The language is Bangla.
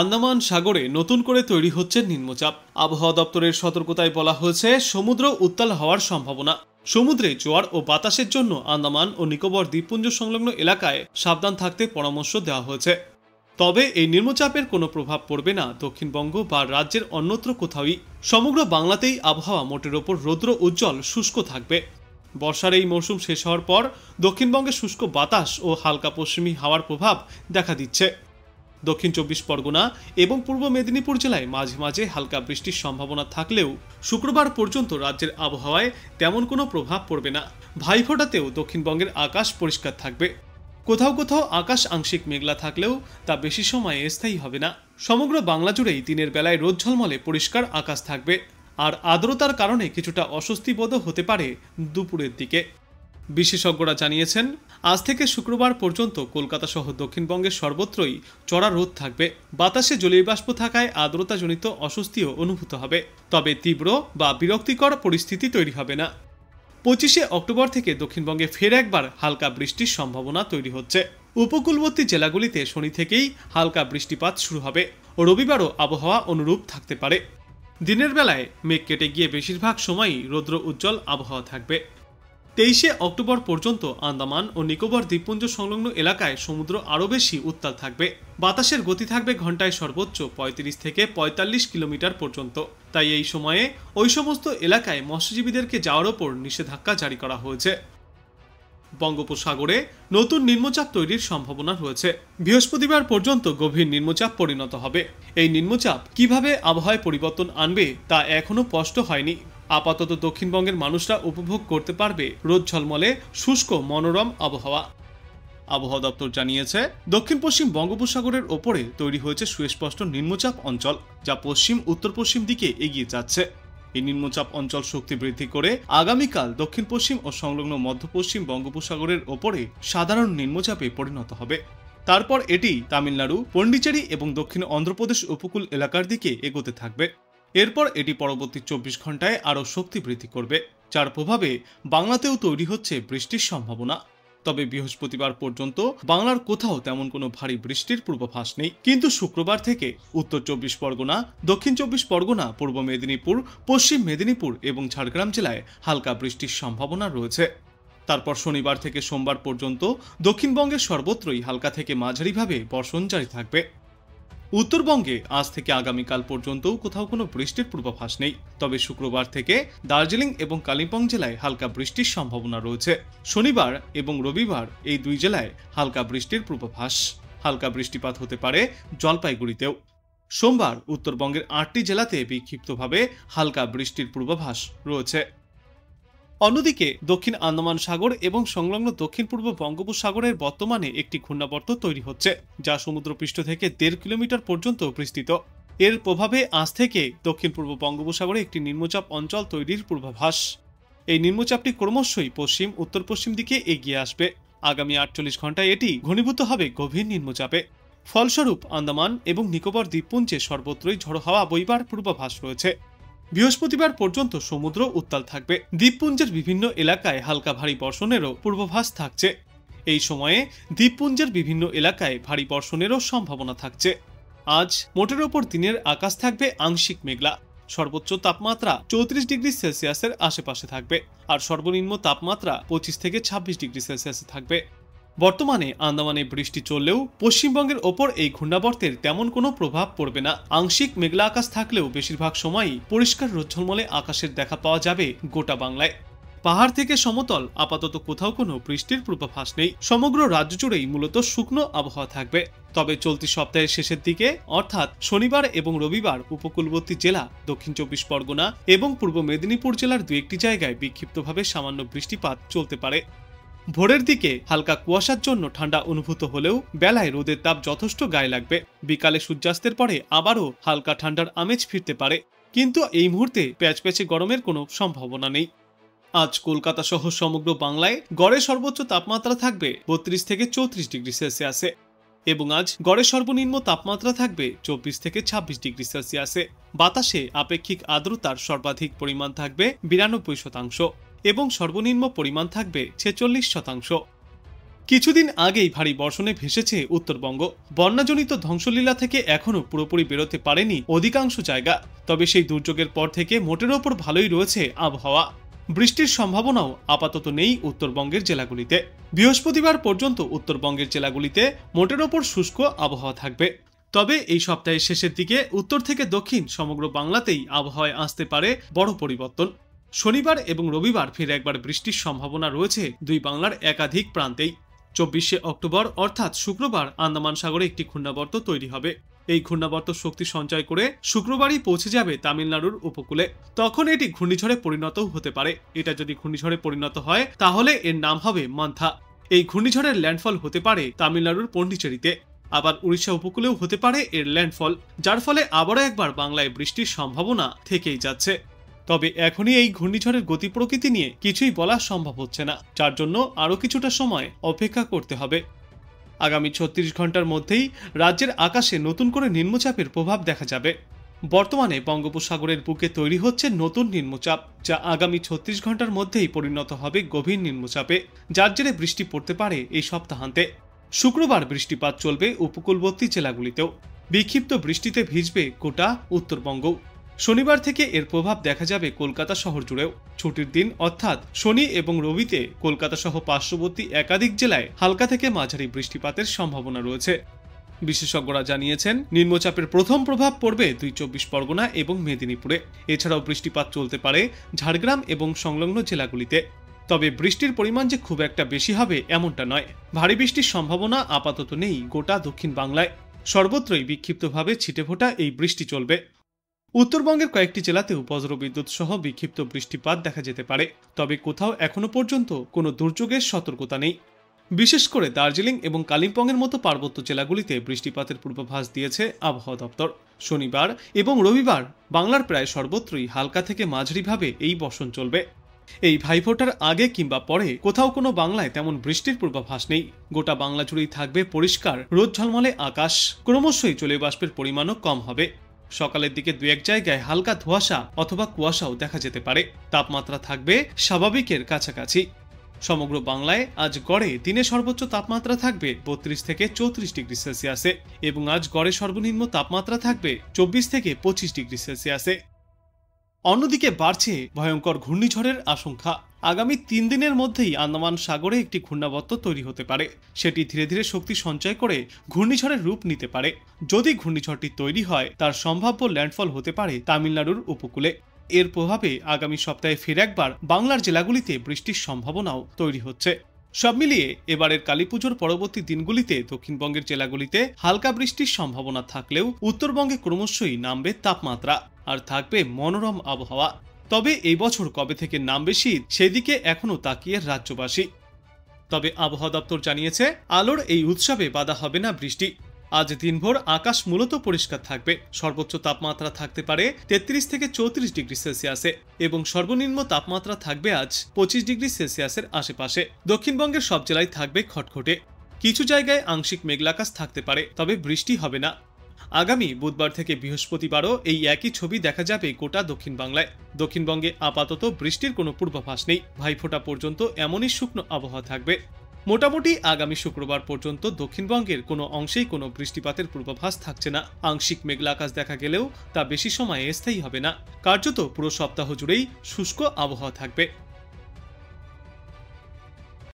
আন্দামান সাগরে নতুন করে তৈরি হচ্ছে নিম্নচাপ। আবহাওয়া দপ্তরের সতর্কতায় বলা হয়েছে সমুদ্র উত্তাল হওয়ার সম্ভাবনা। সমুদ্রে জোয়ার ও বাতাসের জন্য আন্দামান ও নিকোবর দ্বীপপুঞ্জ সংলগ্ন এলাকায় সাবধান থাকতে পরামর্শ দেওয়া হয়েছে। তবে এই নিম্নচাপের কোনো প্রভাব পড়বে না দক্ষিণবঙ্গ বা রাজ্যের অন্যত্র কোথাওই। সমগ্র বাংলাতেই আবহাওয়া মোটের ওপর রৌদ্র উজ্জ্বল শুষ্ক থাকবে। বর্ষার এই মৌসুম শেষ হওয়ার পর দক্ষিণবঙ্গে শুষ্ক বাতাস ও হালকা পশ্চিমী হাওয়ার প্রভাব দেখা দিচ্ছে। দক্ষিণ চব্বিশ পরগনা এবং পূর্ব মেদিনীপুর জেলায় মাঝে মাঝে হালকা বৃষ্টির সম্ভাবনা থাকলেও শুক্রবার পর্যন্ত রাজ্যের আবহাওয়ায় তেমন কোনো প্রভাব পড়বে না। ভাইফোঁটাতেও দক্ষিণবঙ্গের আকাশ পরিষ্কার থাকবে। কোথাও কোথাও আকাশ আংশিক মেঘলা থাকলেও তা বেশি সময় স্থায়ী হবে না। সমগ্র বাংলা জুড়েই দিনের বেলায় রোদ ঝলমলে পরিষ্কার আকাশ থাকবে, আর আর্দ্রতার কারণে কিছুটা অস্বস্তিবোধও হতে পারে দুপুরের দিকে। বিশেষজ্ঞরা জানিয়েছেন, আজ থেকে শুক্রবার পর্যন্ত কলকাতা সহ দক্ষিণবঙ্গের সর্বত্রই চড়া রোদ থাকবে। বাতাসে জলীয় বাষ্প থাকায় আর্দ্রতাজনিত অস্বস্তিও অনুভূত হবে, তবে তীব্র বা বিরক্তিকর পরিস্থিতি তৈরি হবে না। 25শে অক্টোবর থেকে দক্ষিণবঙ্গে ফের একবার হালকা বৃষ্টির সম্ভাবনা তৈরি হচ্ছে। উপকূলবর্তী জেলাগুলিতে শনি থেকেই হালকা বৃষ্টিপাত শুরু হবে ও রবিবারও আবহাওয়া অনুরূপ থাকতে পারে। দিনের বেলায় মেঘ কেটে গিয়ে বেশিরভাগ সময়ই রৌদ্র উজ্জ্বল আবহাওয়া থাকবে। 23শে অক্টোবর পর্যন্ত আন্দামান ও নিকোবর দ্বীপপুঞ্জ সংলগ্ন এলাকায় সমুদ্র আরও বেশি উত্তাল থাকবে। বাতাসের গতি থাকবে ঘন্টায় সর্বোচ্চ 35 থেকে 45 কিলোমিটার পর্যন্ত। তাই এই সময়ে ওই সমস্ত এলাকায় মৎস্যজীবীদেরকে যাওয়ার ওপর নিষেধাজ্ঞা জারি করা হয়েছে। বঙ্গোপসাগরে নতুন নিম্নচাপ তৈরির সম্ভাবনা রয়েছে। বৃহস্পতিবার পর্যন্ত গভীর নিম্নচাপ পরিণত হবে। এই নিম্নচাপ কিভাবে আবহাওয়ায় পরিবর্তন আনবে তা এখনো স্পষ্ট হয়নি। আপাতত দক্ষিণবঙ্গের মানুষরা উপভোগ করতে পারবে রোদ ঝলমলে শুষ্ক মনোরম আবহাওয়া। আবহাওয়া দপ্তর জানিয়েছে, দক্ষিণ পশ্চিম বঙ্গোপসাগরের ওপরে তৈরি হয়েছে সুস্পষ্ট নিম্নচাপ অঞ্চল, যা পশ্চিম উত্তর পশ্চিম দিকে এগিয়ে যাচ্ছে। এই নিম্নচাপ অঞ্চল শক্তি বৃদ্ধি করে আগামীকাল দক্ষিণ পশ্চিম ও সংলগ্ন মধ্য পশ্চিম বঙ্গোপসাগরের ওপরে সাধারণ নিম্নচাপে পরিণত হবে। তারপর এটি তামিলনাড়ু, পন্ডিচেরি এবং দক্ষিণ অন্ধ্রপ্রদেশ উপকূল এলাকার দিকে এগোতে থাকবে। এরপর এটি পরবর্তী 24 ঘন্টায় আরও শক্তি বৃদ্ধি করবে, যার প্রভাবে বাংলাতেও তৈরি হচ্ছে বৃষ্টির সম্ভাবনা। তবে বৃহস্পতিবার পর্যন্ত বাংলার কোথাও তেমন কোনো ভারী বৃষ্টির পূর্বাভাস নেই। কিন্তু শুক্রবার থেকে উত্তর 24 পরগনা, দক্ষিণ 24 পরগনা, পূর্ব মেদিনীপুর, পশ্চিম মেদিনীপুর এবং ঝাড়গ্রাম জেলায় হালকা বৃষ্টির সম্ভাবনা রয়েছে। তারপর শনিবার থেকে সোমবার পর্যন্ত দক্ষিণবঙ্গের সর্বত্রই হালকা থেকে মাঝারিভাবে বর্ষণ জারি থাকবে। উত্তরবঙ্গে আজ থেকে আগামীকাল পর্যন্তও কোথাও কোনো বৃষ্টির পূর্বাভাস নেই। তবে শুক্রবার থেকে দার্জিলিং এবং কালিম্পং জেলায় হালকা বৃষ্টির সম্ভাবনা রয়েছে। শনিবার এবং রবিবার এই দুই জেলায় হালকা বৃষ্টির পূর্বাভাস। হালকা বৃষ্টিপাত হতে পারে জলপাইগুড়িতেও। সোমবার উত্তরবঙ্গের 8টি জেলাতে বিক্ষিপ্তভাবে হালকা বৃষ্টির পূর্বাভাস রয়েছে। অন্যদিকে দক্ষিণ আন্দামান সাগর এবং সংলগ্ন দক্ষিণ পূর্ব বঙ্গোপসাগরের বর্তমানে একটি ঘূর্ণাবর্ত তৈরি হচ্ছে, যা সমুদ্রপৃষ্ঠ থেকে 1.5 কিলোমিটার পর্যন্ত বিস্তৃত। এর প্রভাবে আজ থেকে দক্ষিণ পূর্ব বঙ্গোপসাগরে একটি নিম্নচাপ অঞ্চল তৈরির পূর্বাভাস। এই নিম্নচাপটি ক্রমশই পশ্চিম উত্তর পশ্চিম দিকে এগিয়ে আসবে। আগামী 48 ঘন্টায় এটি ঘনীভূত হবে গভীর নিম্নচাপে। ফলস্বরূপ আন্দামান এবং নিকোবর দ্বীপপুঞ্জে সর্বত্রই ঝড়ো হাওয়া বইবার পূর্বাভাস রয়েছে। বৃহস্পতিবার পর্যন্ত সমুদ্র উত্তাল থাকবে। দ্বীপপুঞ্জের বিভিন্ন এলাকায় হালকা ভারী বর্ষণেরও পূর্বাভাস থাকছে। এই সময়ে দ্বীপপুঞ্জের বিভিন্ন এলাকায় ভারী বর্ষণেরও সম্ভাবনা থাকছে। আজ মোটের ওপর দিনের আকাশ থাকবে আংশিক মেঘলা। সর্বোচ্চ তাপমাত্রা 34 ডিগ্রি সেলসিয়াসের আশেপাশে থাকবে, আর সর্বনিম্ন তাপমাত্রা 25 থেকে 26 ডিগ্রি সেলসিয়াসে থাকবে। বর্তমানে আন্দামানে বৃষ্টি চললেও পশ্চিমবঙ্গের ওপর এই ঘূর্ণাবর্তের তেমন কোনো প্রভাব পড়বে না। আংশিক মেঘলা আকাশ থাকলেও বেশিরভাগ সময়ই পরিষ্কার রোদঝলমলে আকাশের দেখা পাওয়া যাবে গোটা বাংলায়। পাহাড় থেকে সমতল আপাতত কোথাও কোনো বৃষ্টির পূর্বাভাস নেই। সমগ্র রাজ্য জুড়েই মূলত শুকনো আবহাওয়া থাকবে। তবে চলতি সপ্তাহের শেষের দিকে অর্থাৎ শনিবার এবং রবিবার উপকূলবর্তী জেলা, দক্ষিণ 24 পরগনা এবং পূর্ব মেদিনীপুর জেলার 2-1টি জায়গায় বিক্ষিপ্তভাবে সামান্য বৃষ্টিপাত চলতে পারে। ভোরের দিকে হালকা কুয়াশার জন্য ঠান্ডা অনুভূত হলেও বেলায় রোদের তাপ যথেষ্ট গায়ে লাগবে। বিকালে সূর্যাস্তের পরে আবারও হালকা ঠান্ডার আমেজ ফিরতে পারে, কিন্তু এই মুহূর্তে প্যাচপ্যাচে গরমের কোনো সম্ভাবনা নেই। আজ কলকাতা সহ সমগ্র বাংলায় গড়ে সর্বোচ্চ তাপমাত্রা থাকবে 32 থেকে 34 ডিগ্রি সেলসিয়াসে এবং আজ গড়ে সর্বনিম্ন তাপমাত্রা থাকবে 24 থেকে 26 ডিগ্রি সেলসিয়াসে। বাতাসে আপেক্ষিক আর্দ্রতার সর্বাধিক পরিমাণ থাকবে 92% এবং সর্বনিম্ন পরিমাণ থাকবে 46%। কিছুদিন আগেই ভারী বর্ষণে ভেসেছে উত্তরবঙ্গ। বন্যাজনিত ধ্বংসলীলা থেকে এখনও পুরোপুরি বেরোতে পারেনি অধিকাংশ জায়গা। তবে সেই দুর্যোগের পর থেকে মোটের ওপর ভালোই রয়েছে আবহাওয়া। বৃষ্টির সম্ভাবনাও আপাতত নেই উত্তরবঙ্গের জেলাগুলিতে। বৃহস্পতিবার পর্যন্ত উত্তরবঙ্গের জেলাগুলিতে মোটের ওপর শুষ্ক আবহাওয়া থাকবে। তবে এই সপ্তাহের শেষের দিকে উত্তর থেকে দক্ষিণ সমগ্র বাংলাতেই আবহাওয়ায় আসতে পারে বড় পরিবর্তন। শনিবার এবং রবিবার ফের একবার বৃষ্টির সম্ভাবনা রয়েছে দুই বাংলার একাধিক প্রান্তেই। 24শে অক্টোবর অর্থাৎ শুক্রবার আন্দামান সাগরে একটি ঘূর্ণাবর্ত তৈরি হবে। এই ঘূর্ণাবর্ত শক্তি সঞ্চয় করে শুক্রবারই পৌঁছে যাবে তামিলনাড়ুর উপকূলে। তখন এটি ঘূর্ণিঝড়ে পরিণতও হতে পারে। এটা যদি ঘূর্ণিঝড়ে পরিণত হয় তাহলে এর নাম হবে মান্থা। এই ঘূর্ণিঝড়ের ল্যান্ডফল হতে পারে তামিলনাড়ুর পন্ডিচেরিতে। আবার উড়িষ্যা উপকূলেও হতে পারে এর ল্যান্ডফল, যার ফলে আবারও একবার বাংলায় বৃষ্টির সম্ভাবনা থেকেই যাচ্ছে। তবে এখনই এই ঘূর্ণিঝড়ের গতি প্রকৃতি নিয়ে কিছুই বলা সম্ভব হচ্ছে না, যার জন্য আরও কিছুটা সময় অপেক্ষা করতে হবে। আগামী 36 ঘন্টার মধ্যেই রাজ্যের আকাশে নতুন করে নিম্নচাপের প্রভাব দেখা যাবে। বর্তমানে বঙ্গোপসাগরের বুকে তৈরি হচ্ছে নতুন নিম্নচাপ, যা আগামী 36 ঘন্টার মধ্যেই পরিণত হবে গভীর নিম্নচাপে, যার জেরে বৃষ্টি পড়তে পারে এই সপ্তাহান্তে। শুক্রবার বৃষ্টিপাত চলবে উপকূলবর্তী জেলাগুলিতেও। বিক্ষিপ্ত বৃষ্টিতে ভিজবে গোটা উত্তরবঙ্গ। শনিবার থেকে এর প্রভাব দেখা যাবে কলকাতা শহর জুড়েও। ছুটির দিন অর্থাৎ শনি এবং রবিতে কলকাতা সহ পার্শ্ববর্তী একাধিক জেলায় হালকা থেকে মাঝারি বৃষ্টিপাতের সম্ভাবনা রয়েছে। বিশেষজ্ঞরা জানিয়েছেন, নিম্নচাপের প্রথম প্রভাব পড়বে দুই 24 পরগনা এবং মেদিনীপুরে। এছাড়াও বৃষ্টিপাত চলতে পারে ঝাড়গ্রাম এবং সংলগ্ন জেলাগুলিতে। তবে বৃষ্টির পরিমাণ যে খুব একটা বেশি হবে এমনটা নয়। ভারী বৃষ্টির সম্ভাবনা আপাতত নেই গোটা দক্ষিণ বাংলায়। সর্বত্রই বিক্ষিপ্তভাবে ছিটেফোঁটা এই বৃষ্টি চলবে। উত্তরবঙ্গের কয়েকটি জেলাতেও বজ্রবিদ্যুৎ সহ বিক্ষিপ্ত বৃষ্টিপাত দেখা যেতে পারে। তবে কোথাও এখনো পর্যন্ত কোনো দুর্যোগের সতর্কতা নেই। বিশেষ করে দার্জিলিং এবং কালিম্পংয়ের মতো পার্বত্য জেলাগুলিতে বৃষ্টিপাতের পূর্বাভাস দিয়েছে আবহাওয়া দপ্তর। শনিবার এবং রবিবার বাংলার প্রায় সর্বত্রই হালকা থেকে মাঝারিভাবে এই বর্ষণ চলবে। এই ভাইফোঁটার আগে কিংবা পরে কোথাও কোনো বাংলায় তেমন বৃষ্টির পূর্বাভাস নেই। গোটা বাংলা জুড়েই থাকবে পরিষ্কার রোদ ঝলমলে আকাশ। ক্রমশই জলীয়বাষ্পের পরিমাণও কম হবে। সকালের দিকে দু এক জায়গায় হালকা ধোঁয়াশা অথবা কুয়াশাও দেখা যেতে পারে। তাপমাত্রা থাকবে স্বাভাবিকের কাছাকাছি। সমগ্র বাংলায় আজ গড়ে দিনে সর্বোচ্চ তাপমাত্রা থাকবে 32 থেকে 34 ডিগ্রি সেলসিয়াসে এবং আজ গড়ে সর্বনিম্ন তাপমাত্রা থাকবে 24 থেকে 25 ডিগ্রি সেলসিয়াসে। অন্যদিকে বাড়ছে ভয়ঙ্কর ঘূর্ণিঝড়ের আশঙ্কা। আগামী 3 দিনের মধ্যেই আন্দামান সাগরে একটি ঘূর্ণাবর্ত তৈরি হতে পারে। সেটি ধীরে ধীরে শক্তি সঞ্চয় করে ঘূর্ণিঝড়ের রূপ নিতে পারে। যদি ঘূর্ণিঝড়টি তৈরি হয়, তার সম্ভাব্য ল্যান্ডফল হতে পারে তামিলনাড়ুর উপকূলে। এর প্রভাবে আগামী সপ্তাহে ফের একবার বাংলার জেলাগুলিতে বৃষ্টির সম্ভাবনাও তৈরি হচ্ছে। সব মিলিয়ে এবারের কালীপুজোর পরবর্তী দিনগুলিতে দক্ষিণবঙ্গের জেলাগুলিতে হালকা বৃষ্টির সম্ভাবনা থাকলেও উত্তরবঙ্গে ক্রমশই নামবে তাপমাত্রা আর থাকবে মনোরম আবহাওয়া। তবে এই বছর কবে থেকে নামবে শীত, সেদিকে এখনও তাকিয়ে রাজ্যবাসী। তবে আবহাওয়া দপ্তর জানিয়েছে, আলোর এই উৎসবে বাধা হবে না বৃষ্টি। আজ দিনভর আকাশ মূলত পরিষ্কার থাকবে। সর্বোচ্চ তাপমাত্রা থাকতে পারে 33 থেকে 34 ডিগ্রি সেলসিয়াসে এবং সর্বনিম্ন তাপমাত্রা থাকবে আজ 25 ডিগ্রি সেলসিয়াসের আশেপাশে। দক্ষিণবঙ্গের সব জেলায় থাকবে খটখটে। কিছু জায়গায় আংশিক মেঘলাকাশ থাকতে পারে, তবে বৃষ্টি হবে না। আগামী বুধবার থেকে বৃহস্পতিবারও এই একই ছবি দেখা যাবে গোটা দক্ষিণ বাংলায়। দক্ষিণবঙ্গে আপাতত বৃষ্টির কোনো পূর্বাভাস নেই। ভাইফোঁটা পর্যন্ত এমনই শুকনো আবহাওয়া থাকবে। মোটামুটি আগামী শুক্রবার পর্যন্ত দক্ষিণবঙ্গের কোনো অংশেই কোনো বৃষ্টিপাতের পূর্বাভাস থাকছে না। আংশিক মেঘলা আকাশ দেখা গেলেও তা বেশি সময় স্থায়ী হবে না। কার্যত পুরো সপ্তাহ জুড়েই শুষ্ক আবহাওয়া থাকবে।